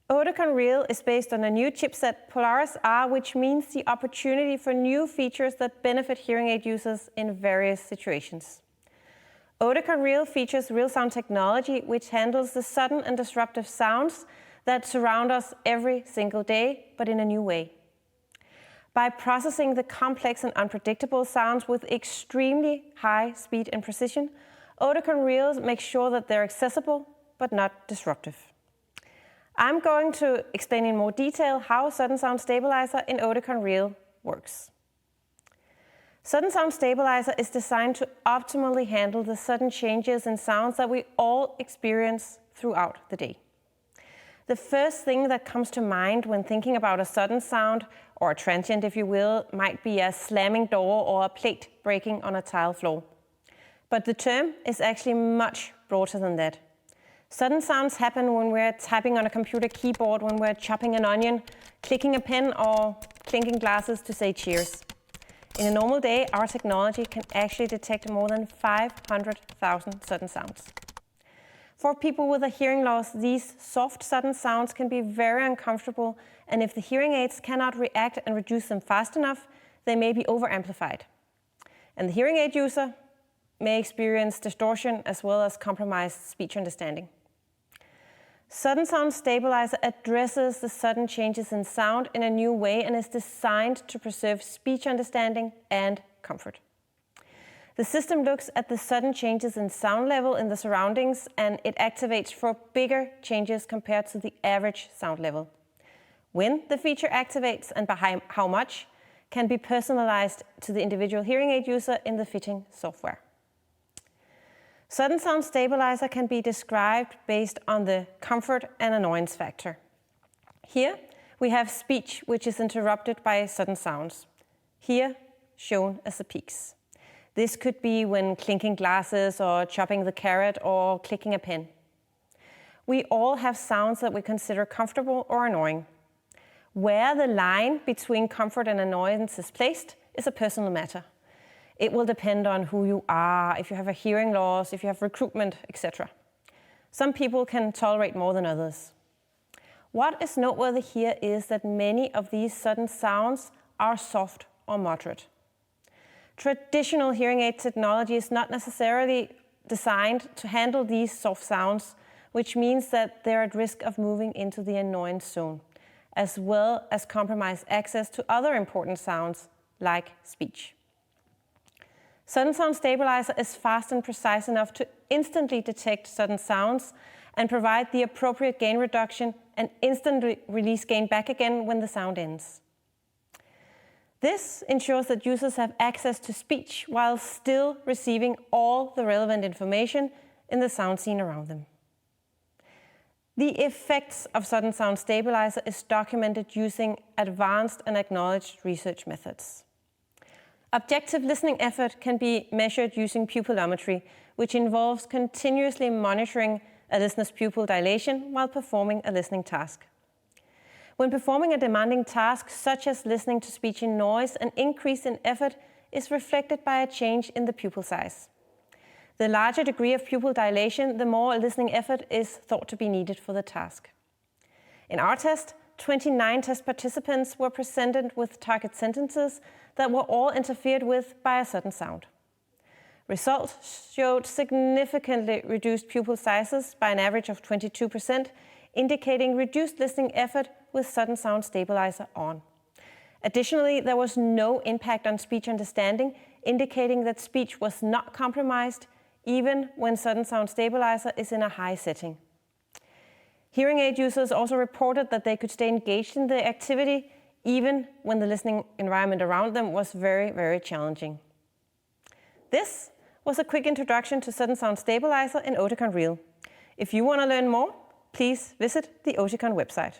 Oticon Realin is based on a new chipset, Polaris R, which means the opportunity for new features that benefit hearing aid users in various situations. Oticon Realin features real sound technology, which handles the sudden and disruptive sounds that surround us every single day, but in a new way. By processing the complex and unpredictable sounds with extremely high speed and precision, Oticon Realin makes sure that they're accessible, but not disruptive. I'm going to explain in more detail how SuddenSound Stabilizer in Oticon Realin works. SuddenSound Stabilizer is designed to optimally handle the sudden changes in sounds that we all experience throughout the day. The first thing that comes to mind when thinking about a sudden sound, or a transient if you will, might be a slamming door or a plate breaking on a tile floor. But the term is actually much broader than that. Sudden sounds happen when we're typing on a computer keyboard, when we're chopping an onion, clicking a pen, or clinking glasses to say cheers. In a normal day, our technology can actually detect more than 500,000 sudden sounds. For people with a hearing loss, these soft sudden sounds can be very uncomfortable, and if the hearing aids cannot react and reduce them fast enough, they may be over-amplified. And the hearing aid user may experience distortion as well as compromised speech understanding. SuddenSound Stabilizer addresses the sudden changes in sound in a new way and is designed to preserve speech understanding and comfort. The system looks at the sudden changes in sound level in the surroundings, and it activates for bigger changes compared to the average sound level. When the feature activates and by how much can be personalized to the individual hearing aid user in the fitting software. SuddenSound Stabilizer can be described based on the comfort and annoyance factor. Here we have speech which is interrupted by sudden sounds, here shown as the peaks. This could be when clinking glasses or chopping the carrot or clicking a pen. We all have sounds that we consider comfortable or annoying. Where the line between comfort and annoyance is placed is a personal matter. It will depend on who you are, if you have a hearing loss, if you have recruitment, etc. Some people can tolerate more than others. What is noteworthy here is that many of these sudden sounds are soft or moderate. Traditional hearing aid technology is not necessarily designed to handle these soft sounds, which means that they're at risk of moving into the annoyance zone, as well as compromise access to other important sounds like speech. SuddenSound Stabilizer is fast and precise enough to instantly detect sudden sounds and provide the appropriate gain reduction and instantly release gain back again when the sound ends. This ensures that users have access to speech while still receiving all the relevant information in the sound scene around them. The effects of SuddenSound Stabilizer is documented using advanced and acknowledged research methods. Objective listening effort can be measured using pupillometry, which involves continuously monitoring a listener's pupil dilation while performing a listening task. When performing a demanding task, such as listening to speech in noise, an increase in effort is reflected by a change in the pupil size. The larger degree of pupil dilation, the more listening effort is thought to be needed for the task. In our test, 29 test participants were presented with target sentences that were all interfered with by a sudden sound. Results showed significantly reduced pupil sizes by an average of 22%, indicating reduced listening effort with SuddenSound Stabilizer on. Additionally, there was no impact on speech understanding, indicating that speech was not compromised, even when SuddenSound Stabilizer is in a high setting. Hearing aid users also reported that they could stay engaged in the activity even when the listening environment around them was very, very challenging. This was a quick introduction to SuddenSound Stabilizer in Oticon Realin. If you want to learn more, please visit the Oticon website.